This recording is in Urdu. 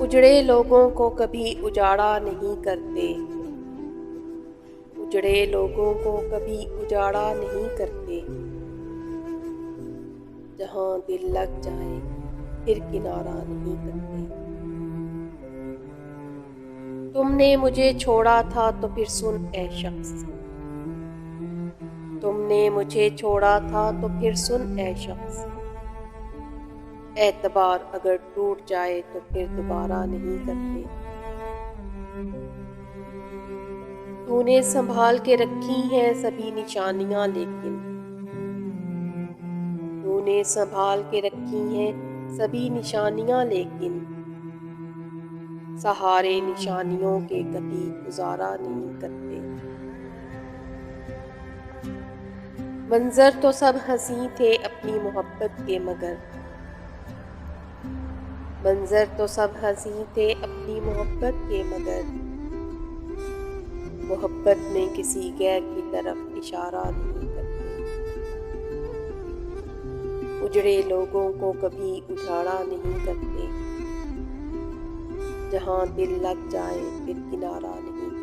اجڑے لوگوں کو کبھی اجاڑا نہیں کرتے، اجڑے لوگوں کو کبھی اجاڑا نہیں کرتے، جہاں دل لگ جائے پھر کنارہ نہیں کرتے۔ تم نے مجھے چھوڑا تھا تو پھر سن اے شخص، تم نے مجھے چھوڑا تھا تو پھر سن اے شخص، اعتبار اگر ٹوٹ جائے تو پھر دوبارہ نہیں کرتے۔ تو نے سنبھال کے رکھی ہیں سبھی نشانیاں، لیکن تو نے سنبھال کے رکھی ہیں سبھی نشانیاں، لیکن سہارے نشانیوں کے کبھی گزارا نہیں کرتے۔ منظر تو سب ہنسی تھے اپنی محبت کے، مگر منظر تو سب ہنسی تھے اپنی محبت کے، مگر محبت میں کسی غیر کی طرف اشارہ نہیں کرتے۔ اجڑے لوگوں کو کبھی اجاڑا نہیں کرتے، جہاں دل لگ جائے پھر کنارہ نہیں